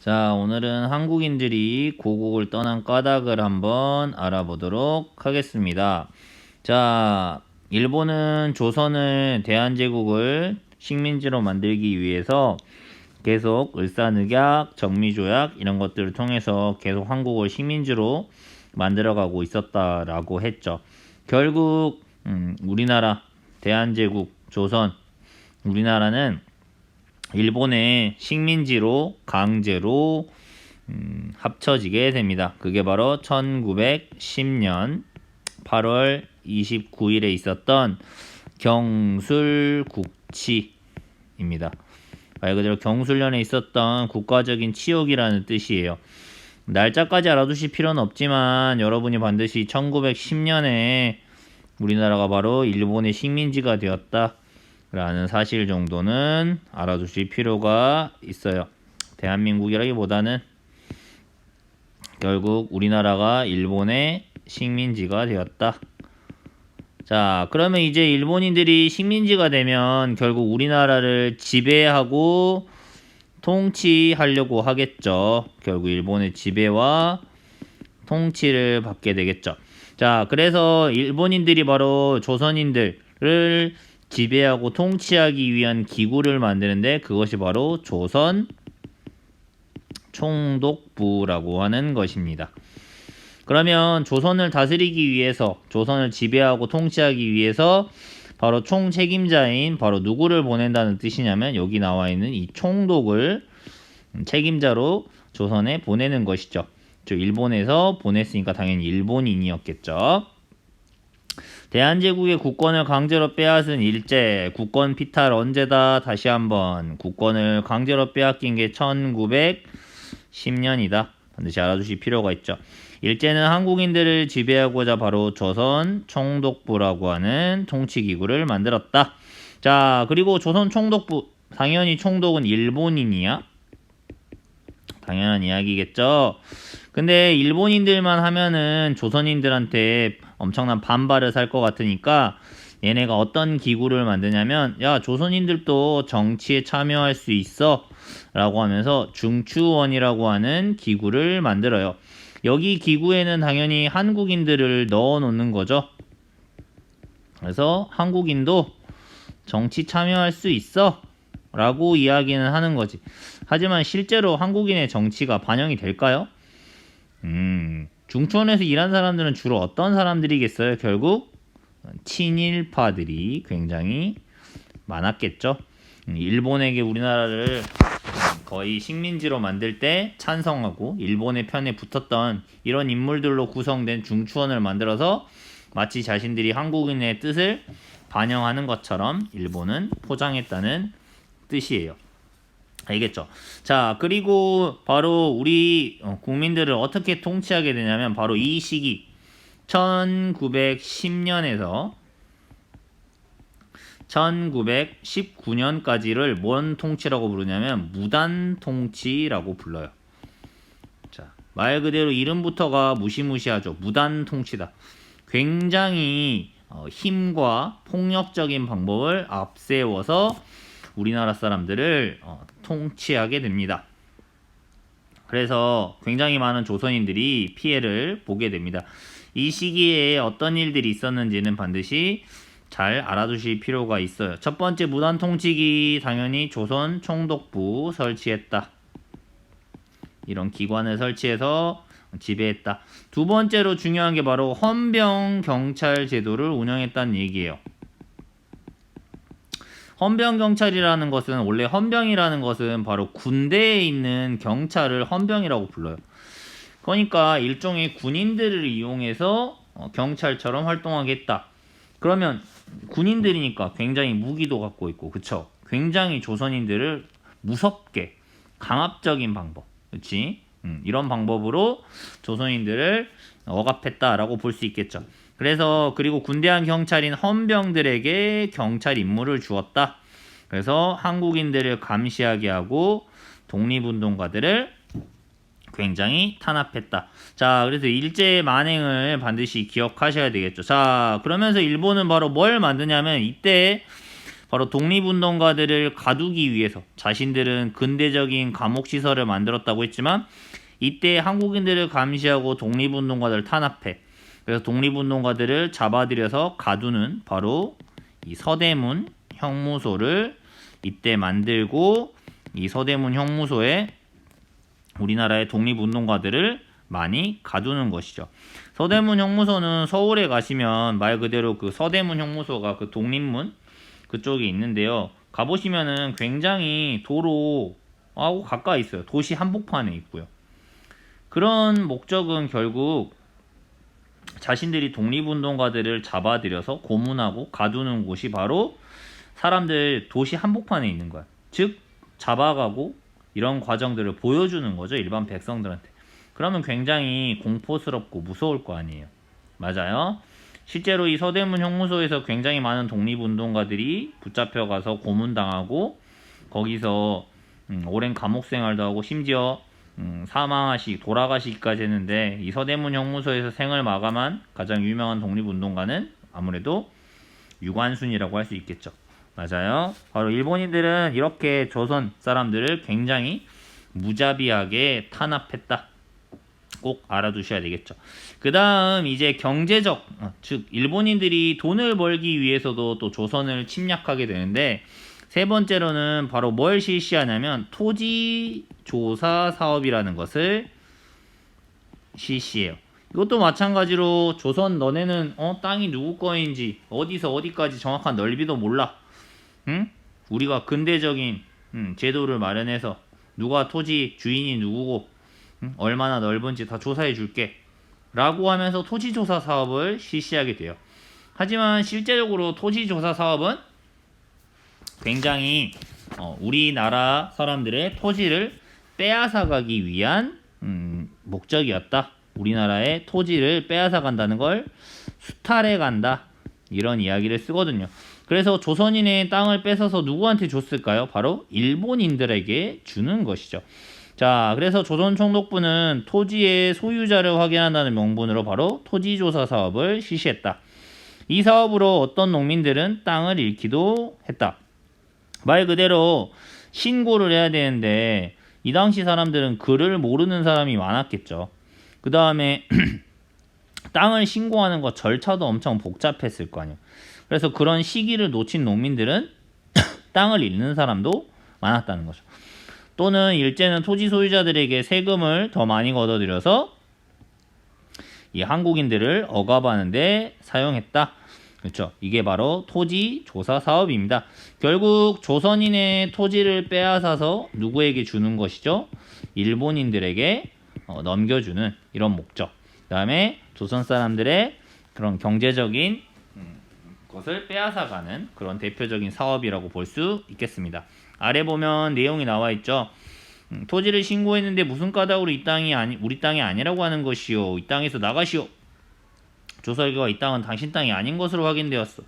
자, 오늘은 한국인들이 고국을 떠난 까닭을 한번 알아보도록 하겠습니다. 자, 일본은 조선을 대한제국을 식민지로 만들기 위해서 계속 을사늑약, 정미조약 이런 것들을 통해서 계속 한국을 식민지로 만들어가고 있었다라고 했죠. 결국 우리나라, 대한제국, 조선, 우리나라는 일본의 식민지로 강제로 합쳐지게 됩니다. 그게 바로 1910년 8월 29일에 있었던 경술국치입니다. 말 그대로 경술련에 있었던 국가적인 치욕이라는 뜻이에요. 날짜까지 알아두실 필요는 없지만 여러분이 반드시 1910년에 우리나라가 바로 일본의 식민지가 되었다 라는 사실 정도는 알아두실 필요가 있어요. 대한민국이라기보다는 결국 우리나라가 일본의 식민지가 되었다. 자, 그러면 이제 일본인들이 식민지가 되면 결국 우리나라를 지배하고 통치하려고 하겠죠. 결국 일본의 지배와 통치를 받게 되겠죠. 자, 그래서 일본인들이 바로 조선인들을 지배하고 통치하기 위한 기구를 만드는데 그것이 바로 조선 총독부라고 하는 것입니다. 그러면 조선을 다스리기 위해서, 조선을 지배하고 통치하기 위해서 바로 총책임자인 바로 누구를 보낸다는 뜻이냐면 여기 나와 있는 이 총독을 책임자로 조선에 보내는 것이죠. 일본에서 보냈으니까 당연히 일본인이었겠죠. 대한제국의 국권을 강제로 빼앗은 일제, 국권 피탈 언제다? 다시 한번 국권을 강제로 빼앗긴 게 1910년이다. 반드시 알아두실 필요가 있죠. 일제는 한국인들을 지배하고자 바로 조선 총독부라고 하는 통치기구를 만들었다. 자, 그리고 조선 총독부, 당연히 총독은 일본인이야. 당연한 이야기겠죠. 근데 일본인들만 하면은 조선인들한테 엄청난 반발을 살 것 같으니까 얘네가 어떤 기구를 만드냐면 야, 조선인들도 정치에 참여할 수 있어 라고 하면서 중추원이라고 하는 기구를 만들어요. 여기 기구에는 당연히 한국인들을 넣어 놓는 거죠. 그래서 한국인도 정치 참여할 수 있어 라고 이야기는 하는 거지. 하지만 실제로 한국인의 정치가 반영이 될까요? 중추원에서 일한 사람들은 주로 어떤 사람들이겠어요? 결국 친일파들이 굉장히 많았겠죠. 일본에게 우리나라를 거의 식민지로 만들 때 찬성하고 일본의 편에 붙었던 이런 인물들로 구성된 중추원을 만들어서 마치 자신들이 한국인의 뜻을 반영하는 것처럼 일본은 포장했다는 뜻이에요. 알겠죠? 자, 그리고 바로 우리 국민들을 어떻게 통치하게 되냐면 바로 이 시기 1910년에서 1919년까지를 뭔 통치라고 부르냐면 무단 통치라고 불러요. 자, 말 그대로 이름부터가 무시무시하죠. 무단 통치다. 굉장히 힘과 폭력적인 방법을 앞세워서 우리나라 사람들을 통치하게 됩니다. 그래서 굉장히 많은 조선인들이 피해를 보게 됩니다. 이 시기에 어떤 일들이 있었는지는 반드시 잘 알아두실 필요가 있어요. 첫 번째 무단 통치기 당연히 조선 총독부 설치했다. 이런 기관을 설치해서 지배했다. 두 번째로 중요한 게 바로 헌병 경찰 제도를 운영했다는 얘기예요. 헌병 경찰이라는 것은 원래 헌병이라는 것은 바로 군대에 있는 경찰을 헌병이라고 불러요. 그러니까 일종의 군인들을 이용해서 경찰처럼 활동하겠다. 그러면 군인들이니까 굉장히 무기도 갖고 있고, 그쵸? 굉장히 조선인들을 무섭게 강압적인 방법, 그렇지? 이런 방법으로 조선인들을 억압했다라고 볼 수 있겠죠. 그래서 그리고 군대한 경찰인 헌병들에게 경찰 임무를 주었다. 그래서 한국인들을 감시하게 하고 독립운동가들을 굉장히 탄압했다. 자, 그래서 일제 만행을 반드시 기억하셔야 되겠죠. 자, 그러면서 일본은 바로 뭘 만드냐면 이때 바로 독립운동가들을 가두기 위해서 자신들은 근대적인 감옥시설을 만들었다고 했지만 이때 한국인들을 감시하고 독립운동가들을 탄압해. 그래서 독립운동가들을 잡아들여서 가두는 바로 이 서대문 형무소를 이때 만들고 이 서대문 형무소에 우리나라의 독립운동가들을 많이 가두는 것이죠. 서대문 형무소는 서울에 가시면 말 그대로 그 서대문 형무소가 그 독립문 그쪽에 있는데요. 가보시면은 굉장히 도로하고 가까이 있어요. 도시 한복판에 있고요. 그런 목적은 결국 자신들이 독립운동가들을 잡아들여서 고문하고 가두는 곳이 바로 사람들 도시 한복판에 있는 거야. 즉 잡아가고 이런 과정들을 보여주는 거죠. 일반 백성들한테. 그러면 굉장히 공포스럽고 무서울 거 아니에요. 맞아요. 실제로 이 서대문 형무소에서 굉장히 많은 독립운동가들이 붙잡혀가서 고문당하고 거기서 오랜 감옥 생활도 하고 심지어 돌아가시기까지 했는데 이 서대문 형무소에서 생을 마감한 가장 유명한 독립운동가는 아무래도 유관순이라고 할 수 있겠죠. 맞아요. 바로 일본인들은 이렇게 조선 사람들을 굉장히 무자비하게 탄압했다. 꼭 알아두셔야 되겠죠. 그 다음 이제 경제적, 즉 일본인들이 돈을 벌기 위해서도 또 조선을 침략하게 되는데 세 번째로는 바로 뭘 실시하냐면 토지 조사 사업이라는 것을 실시해요. 이것도 마찬가지로 조선 너네는 땅이 누구 거인지 어디서 어디까지 정확한 넓이도 몰라. 응? 우리가 근대적인 제도를 마련해서 누가 토지 주인이 누구고 얼마나 넓은지 다 조사해 줄게 라고 하면서 토지조사 사업을 실시하게 돼요. 하지만 실제적으로 토지조사 사업은 굉장히 우리나라 사람들의 토지를 빼앗아가기 위한 목적이었다. 우리나라의 토지를 빼앗아간다는 걸 수탈해 간다. 이런 이야기를 쓰거든요. 그래서 조선인의 땅을 뺏어서 누구한테 줬을까요? 바로 일본인들에게 주는 것이죠. 자, 그래서 조선총독부는 토지의 소유자를 확인한다는 명분으로 바로 토지조사 사업을 실시했다. 이 사업으로 어떤 농민들은 땅을 잃기도 했다. 말 그대로 신고를 해야 되는데 이 당시 사람들은 글을 모르는 사람이 많았겠죠. 그 다음에 땅을 신고하는 거 절차도 엄청 복잡했을 거 아니에요. 그래서 그런 시기를 놓친 농민들은 땅을 잃는 사람도 많았다는 거죠. 또는 일제는 토지 소유자들에게 세금을 더 많이 걷어들여서 이 한국인들을 억압하는 데 사용했다. 그렇죠. 이게 바로 토지 조사 사업입니다. 결국 조선인의 토지를 빼앗아서 누구에게 주는 것이죠? 일본인들에게 넘겨주는 이런 목적. 그 다음에 조선 사람들의 그런 경제적인 것을 빼앗아가는 그런 대표적인 사업이라고 볼 수 있겠습니다. 아래 보면 내용이 나와 있죠. 토지를 신고했는데 무슨 까닭으로 이 땅이 우리 땅이 아니라고 하는 것이요. 이 땅에서 나가시오. 조사 결과 이 땅은 당신 땅이 아닌 것으로 확인되었어.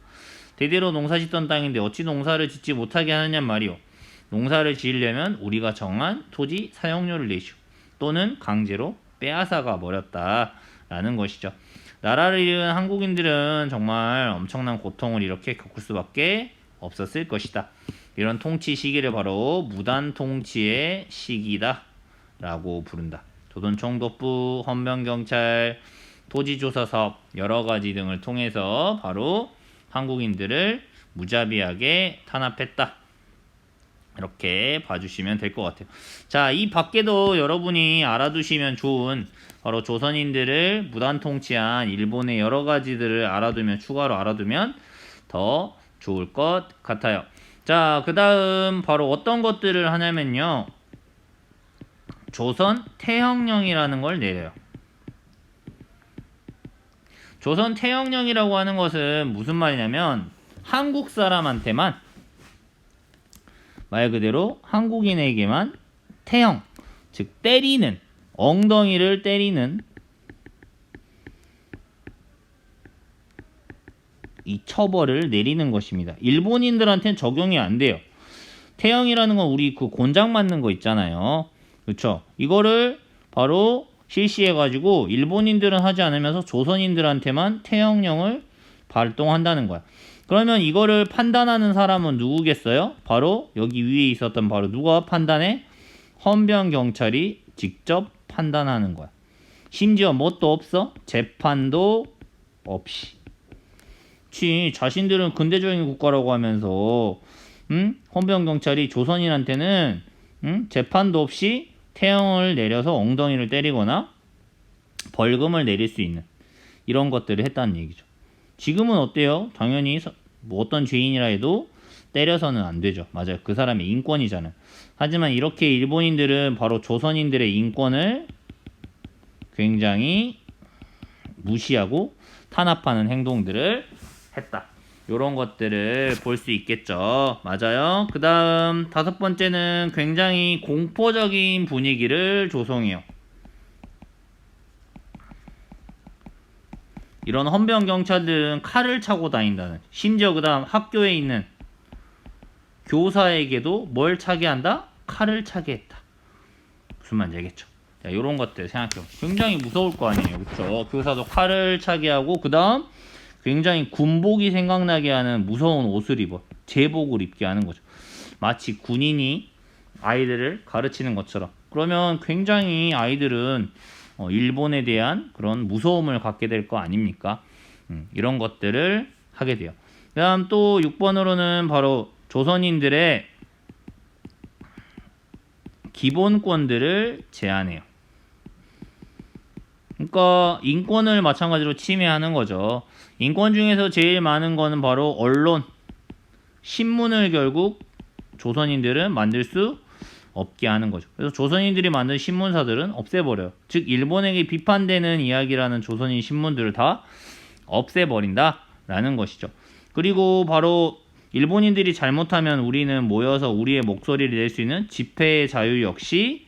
대대로 농사짓던 땅인데 어찌 농사를 짓지 못하게 하느냐 말이오. 농사를 지으려면 우리가 정한 토지 사용료를 내시오. 또는 강제로 빼앗아가 버렸다라는 것이죠. 나라를 잃은 한국인들은 정말 엄청난 고통을 이렇게 겪을 수밖에 없었을 것이다. 이런 통치 시기를 바로 무단통치의 시기다 라고 부른다. 조선총독부, 헌병경찰, 토지조사사업 여러가지 등을 통해서 바로 한국인들을 무자비하게 탄압했다. 이렇게 봐주시면 될 것 같아요. 자, 이 밖에도 여러분이 알아두시면 좋은 바로 조선인들을 무단통치한 일본의 여러 가지들을 알아두면 추가로 알아두면 더 좋을 것 같아요. 자, 그 다음 바로 어떤 것들을 하냐면요. 조선 태형령이라는 걸 내려요. 조선 태형령이라고 하는 것은 무슨 말이냐면 한국 사람한테만 말 그대로 한국인에게만 태형, 즉 때리는, 엉덩이를 때리는 이 처벌을 내리는 것입니다. 일본인들한테는 적용이 안 돼요. 태형이라는 건 우리 그 곤장 맞는 거 있잖아요. 그렇죠? 이거를 바로 실시해가지고 일본인들은 하지 않으면서 조선인들한테만 태형령을 발동한다는 거야. 그러면 이거를 판단하는 사람은 누구겠어요? 바로 여기 위에 있었던 바로 누가 판단해? 헌병 경찰이 직접 판단하는 거야. 심지어 뭣도 없어? 재판도 없이. 자신들은 근대적인 국가라고 하면서 헌병 경찰이 조선인한테는 재판도 없이 태형을 내려서 엉덩이를 때리거나 벌금을 내릴 수 있는 이런 것들을 했다는 얘기죠. 지금은 어때요? 당연히 뭐 어떤 죄인이라 해도 때려서는 안 되죠. 맞아요. 그 사람의 인권이잖아요. 하지만 이렇게 일본인들은 바로 조선인들의 인권을 굉장히 무시하고 탄압하는 행동들을 했다. 요런 것들을 볼 수 있겠죠. 맞아요. 그 다음 5번째는 굉장히 공포적인 분위기를 조성해요. 이런 헌병 경찰들은 칼을 차고 다닌다는, 심지어 그 다음 학교에 있는 교사에게도 뭘 차게 한다? 칼을 차게 했다. 무슨 말인지 알겠죠? 자, 요런 것들 생각해보면 굉장히 무서울 거 아니에요. 그쵸? 교사도 칼을 차게 하고, 그 다음 굉장히 군복이 생각나게 하는 무서운 옷을 입어 제복을 입게 하는 거죠. 마치 군인이 아이들을 가르치는 것처럼. 그러면 굉장히 아이들은 일본에 대한 그런 무서움을 갖게 될 거 아닙니까? 이런 것들을 하게 돼요. 그 다음 또 6번으로는 바로 조선인들의 기본권들을 제한해요. 그러니까 인권을 마찬가지로 침해하는 거죠. 인권 중에서 제일 많은 거는 바로 언론, 신문을 결국 조선인들은 만들 수 없게 하는 거죠. 그래서 조선인들이 만든 신문사들은 없애버려요. 즉 일본에게 비판되는 이야기라는 조선인 신문들을 다 없애버린다 라는 것이죠. 그리고 바로 일본인들이 잘못하면 우리는 모여서 우리의 목소리를 낼 수 있는 집회의 자유 역시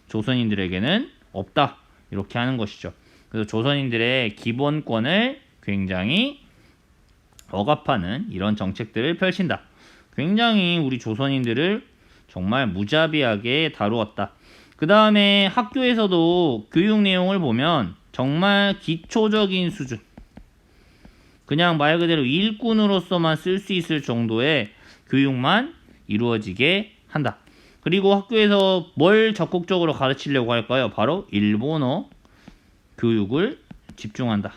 조선인들에게는 없다, 이렇게 하는 것이죠. 그래서 조선인들의 기본권을 굉장히 억압하는 이런 정책들을 펼친다. 굉장히 우리 조선인들을 정말 무자비하게 다루었다. 그 다음에 학교에서도 교육 내용을 보면 정말 기초적인 수준, 그냥 말 그대로 일꾼으로서만 쓸 수 있을 정도의 교육만 이루어지게 한다. 그리고 학교에서 뭘 적극적으로 가르치려고 할까요? 바로 일본어 교육을 집중한다.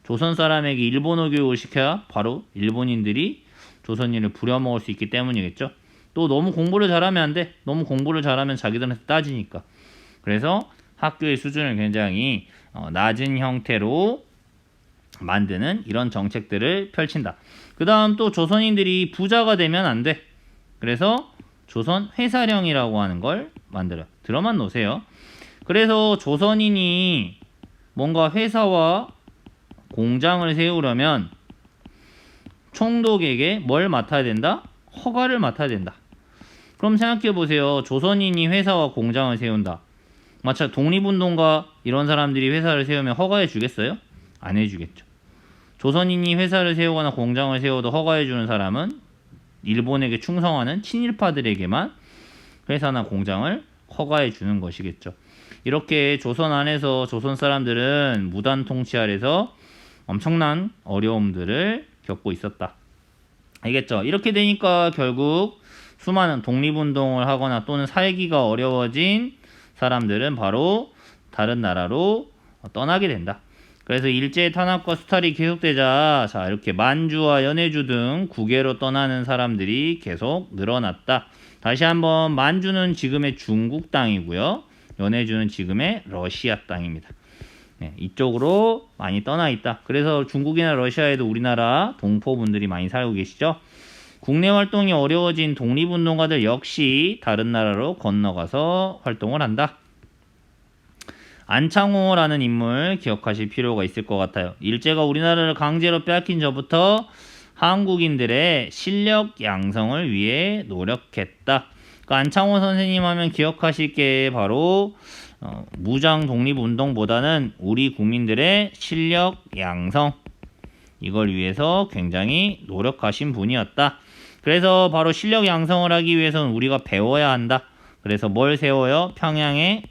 조선 사람에게 일본어 교육을 시켜야 바로 일본인들이 조선인을 부려먹을 수 있기 때문이겠죠. 또 너무 공부를 잘하면 안 돼. 너무 공부를 잘하면 자기들한테 따지니까. 그래서 학교의 수준을 굉장히 낮은 형태로 만드는 이런 정책들을 펼친다. 그 다음 또 조선인들이 부자가 되면 안 돼. 그래서 조선 회사령이라고 하는 걸 만들어요. 들어만 놓으세요. 그래서 조선인이 뭔가 회사와 공장을 세우려면 총독에게 뭘 맡아야 된다? 허가를 맡아야 된다. 그럼 생각해 보세요. 조선인이 회사와 공장을 세운다. 마찬가지 독립운동가 이런 사람들이 회사를 세우면 허가해 주겠어요? 안 해주겠죠. 조선인이 회사를 세우거나 공장을 세워도 허가해 주는 사람은 일본에게 충성하는 친일파들에게만 회사나 공장을 허가해 주는 것이겠죠. 이렇게 조선 안에서 조선 사람들은 무단 통치 아래서 엄청난 어려움들을 겪고 있었다. 알겠죠? 이렇게 되니까 결국 수많은 독립운동을 하거나 또는 살기가 어려워진 사람들은 바로 다른 나라로 떠나게 된다. 그래서 일제의 탄압과 수탈이 계속되자 이렇게 만주와 연해주 등 국외로 떠나는 사람들이 계속 늘어났다. 다시 한번 만주는 지금의 중국 땅이고요. 연해주는 지금의 러시아 땅입니다. 네, 이쪽으로 많이 떠나 있다. 그래서 중국이나 러시아에도 우리나라 동포분들이 많이 살고 계시죠. 국내 활동이 어려워진 독립운동가들 역시 다른 나라로 건너가서 활동을 한다. 안창호라는 인물 기억하실 필요가 있을 것 같아요. 일제가 우리나라를 강제로 빼앗긴 저부터 한국인들의 실력 양성을 위해 노력했다. 그러니까 안창호 선생님 하면 기억하실 게 바로 무장 독립운동보다는 우리 국민들의 실력 양성, 이걸 위해서 굉장히 노력하신 분이었다. 그래서 바로 실력 양성을 하기 위해서는 우리가 배워야 한다. 그래서 뭘 세워요? 평양에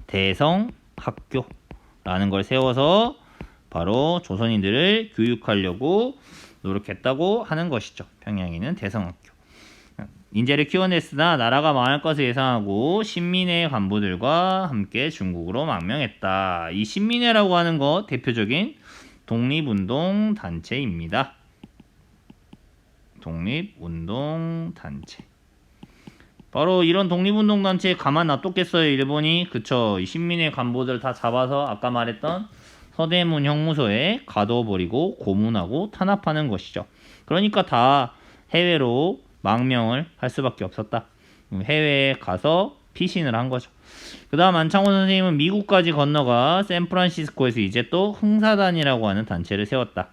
대성학교라는 걸 세워서 바로 조선인들을 교육하려고 노력했다고 하는 것이죠. 평양에는 대성학교. 인재를 키워냈으나 나라가 망할 것을 예상하고 신민의 간부들과 함께 중국으로 망명했다. 이 신민회라고 하는 것 대표적인 독립운동 단체입니다. 독립운동 단체. 바로 이런 독립운동 단체에 가만 놔뒀겠어요, 일본이? 그쵸. 이 신민의 간부들 다 잡아서 아까 말했던 서대문 형무소에 가둬버리고 고문하고 탄압하는 것이죠. 그러니까 다 해외로 망명을 할 수밖에 없었다. 해외에 가서 피신을 한 거죠. 그 다음 안창호 선생님은 미국까지 건너가 샌프란시스코에서 이제 또 흥사단이라고 하는 단체를 세웠다.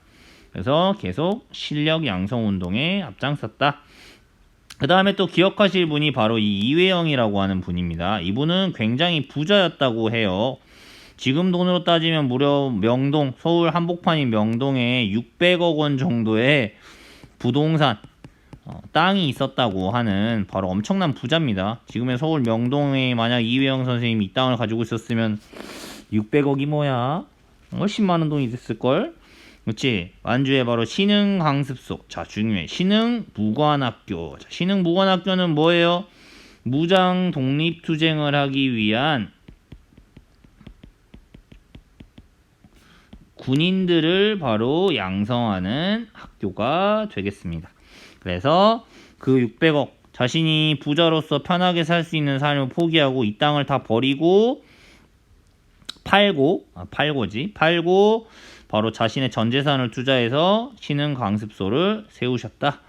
그래서 계속 실력 양성 운동에 앞장섰다. 그 다음에 또 기억하실 분이 바로 이 이회영이라고 하는 분입니다. 이분은 굉장히 부자였다고 해요. 지금 돈으로 따지면 무려 명동, 서울 한복판인 명동에 600억 원 정도의 부동산, 땅이 있었다고 하는 바로 엄청난 부자입니다. 지금의 서울 명동에 만약 이회영 선생님이 이 땅을 가지고 있었으면 600억이 뭐야? 훨씬 많은 돈이 됐을걸? 그렇지? 완주에 바로 신흥강습소. 자, 중요해. 신흥무관학교. 자, 신흥무관학교는 뭐예요? 무장 독립투쟁을 하기 위한 군인들을 바로 양성하는 학교가 되겠습니다. 그래서 그 600억, 자신이 부자로서 편하게 살 수 있는 삶을 포기하고 이 땅을 다 버리고 팔고 바로 자신의 전 재산을 투자해서 신흥강습소를 세우셨다.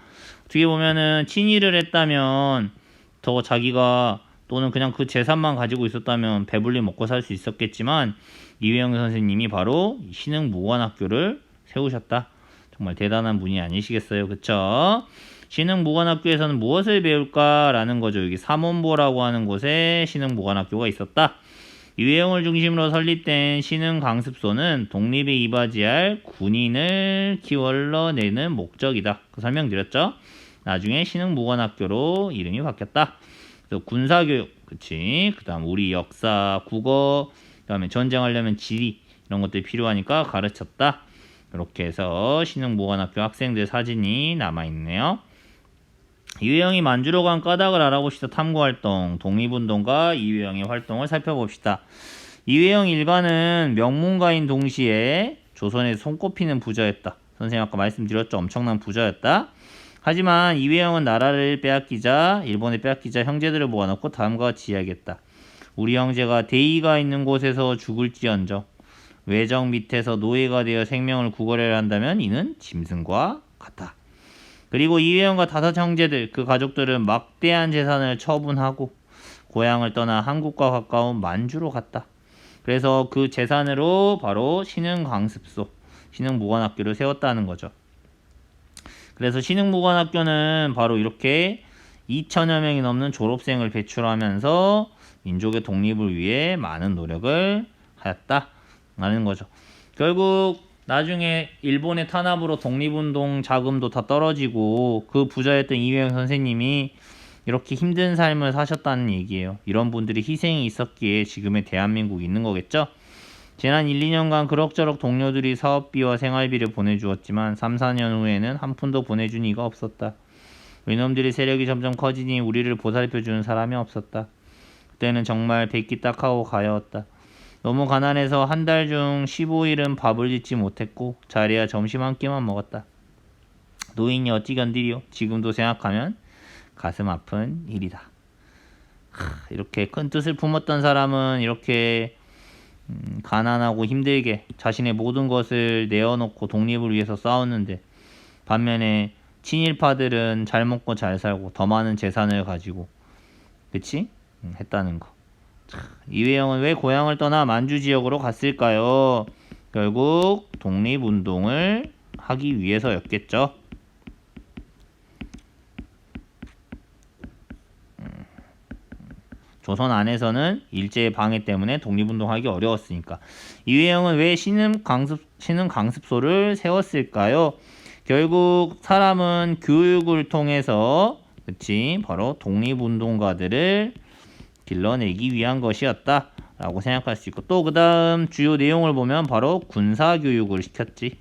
어떻게 보면은 친일을 했다면 더 자기가 또는 그냥 그 재산만 가지고 있었다면 배불리 먹고 살 수 있었겠지만 이회영 선생님이 바로 신흥무관학교를 세우셨다. 정말 대단한 분이 아니시겠어요. 그쵸? 신흥무관학교에서는 무엇을 배울까라는 거죠. 여기 삼원보라고 하는 곳에 신흥무관학교가 있었다. 이회영을 중심으로 설립된 신흥강습소는 독립에 이바지할 군인을 키워내는 목적이다. 그 설명드렸죠? 나중에 신흥무관학교로 이름이 바뀌었다. 그래서 군사교육, 그치? 그 다음 우리 역사, 국어, 그 다음에 전쟁하려면 지리 이런 것들이 필요하니까 가르쳤다. 이렇게 해서 신흥무관학교 학생들 사진이 남아있네요. 이회영이 만주로 간 까닭을 알아봅시다. 탐구활동, 독립운동가 이회영의 활동을 살펴봅시다. 이회영 일가는 명문가인 동시에 조선에 손꼽히는 부자였다. 선생님 아까 말씀드렸죠. 엄청난 부자였다. 하지만 이회영은 나라를 빼앗기자, 일본에 빼앗기자 형제들을 모아놓고 다음과 같이 이야기했다. 우리 형제가 대의가 있는 곳에서 죽을지언정 외적 밑에서 노예가 되어 생명을 구걸해야 한다면 이는 짐승과 같다. 그리고 이회영과 5 형제들, 그 가족들은 막대한 재산을 처분하고 고향을 떠나 한국과 가까운 만주로 갔다. 그래서 그 재산으로 바로 신흥강습소, 신흥무관학교를 세웠다는 거죠. 그래서 신흥무관학교는 바로 이렇게 2천여 명이 넘는 졸업생을 배출하면서 민족의 독립을 위해 많은 노력을 하였다라는 거죠. 결국 나중에 일본의 탄압으로 독립운동 자금도 다 떨어지고 그 부자였던 이회영 선생님이 이렇게 힘든 삶을 사셨다는 얘기예요. 이런 분들이 희생이 있었기에 지금의 대한민국이 있는 거겠죠? 지난 1, 2년간 그럭저럭 동료들이 사업비와 생활비를 보내주었지만 3, 4년 후에는 한 푼도 보내준 이가 없었다. 외놈들의 세력이 점점 커지니 우리를 보살펴주는 사람이 없었다. 그때는 정말 백기 딱 하고 가여웠다. 너무 가난해서 한 달 중 15일은 밥을 짓지 못했고 자리야 점심 한 끼만 먹었다. 노인이 어찌 견디리요? 지금도 생각하면 가슴 아픈 일이다. 이렇게 큰 뜻을 품었던 사람은 이렇게 가난하고 힘들게 자신의 모든 것을 내어놓고 독립을 위해서 싸웠는데 반면에 친일파들은 잘 먹고 잘 살고 더 많은 재산을 가지고 그치? 했다는 거. 이회영은 왜 고향을 떠나 만주 지역으로 갔을까요? 결국 독립운동을 하기 위해서였겠죠. 조선 안에서는 일제의 방해 때문에 독립운동하기 어려웠으니까. 이회영은 왜 신흥강습소를 세웠을까요? 결국 사람은 교육을 통해서 바로 독립운동가들을 길러내기 위한 것이었다 라고 생각할 수 있고, 또 그 다음 주요 내용을 보면 바로 군사교육을 시켰지.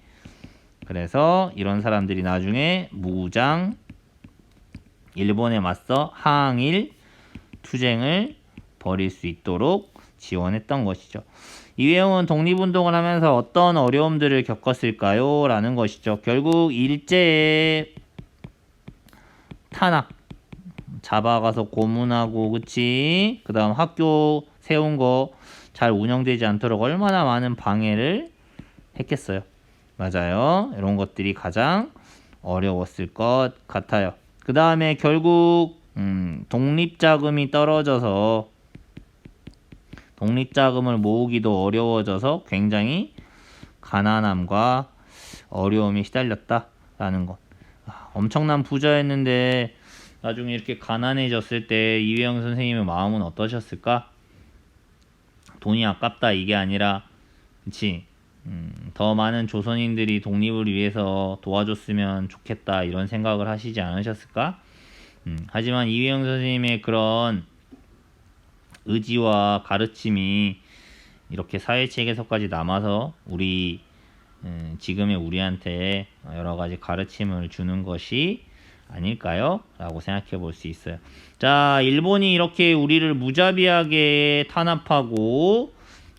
그래서 이런 사람들이 나중에 무장 일본에 맞서 항일 투쟁을 벌일 수 있도록 지원했던 것이죠. 이회용은 독립운동을 하면서 어떤 어려움들을 겪었을까요? 라는 것이죠. 결국 일제의 탄압, 잡아가서 고문하고, 그치? 그 다음 학교 세운 거 잘 운영되지 않도록 얼마나 많은 방해를 했겠어요. 맞아요. 이런 것들이 가장 어려웠을 것 같아요. 그 다음에 결국 독립자금이 떨어져서 독립자금을 모으기도 어려워져서 굉장히 가난함과 어려움이 시달렸다라는 것. 엄청난 부자였는데 나중에 이렇게 가난해졌을 때 이회영 선생님의 마음은 어떠셨을까? 돈이 아깝다 이게 아니라, 그치? 더 많은 조선인들이 독립을 위해서 도와줬으면 좋겠다 이런 생각을 하시지 않으셨을까? 하지만 이회영 선생님의 그런 의지와 가르침이 이렇게 사회책에서까지 남아서 우리 지금의 우리한테 여러 가지 가르침을 주는 것이 아닐까요? 라고 생각해 볼 수 있어요. 자, 일본이 이렇게 우리를 무자비하게 탄압하고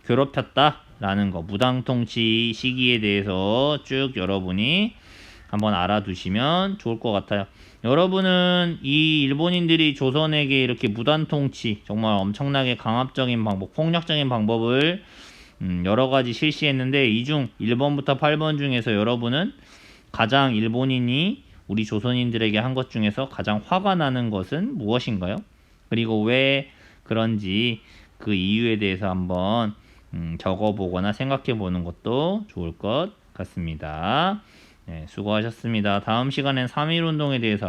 괴롭혔다 라는 거, 무당통치 시기에 대해서 쭉 여러분이 한번 알아두시면 좋을 것 같아요. 여러분은 이 일본인들이 조선에게 이렇게 무단통치, 정말 엄청나게 강압적인 방법, 폭력적인 방법을 여러 가지 실시했는데, 이 중 1번부터 8번 중에서 여러분은 가장 일본인이 우리 조선인들에게 한 것 중에서 가장 화가 나는 것은 무엇인가요? 그리고 왜 그런지 그 이유에 대해서 한번 적어보거나 생각해보는 것도 좋을 것 같습니다. 네, 수고하셨습니다. 다음 시간엔 3.1운동에 대해서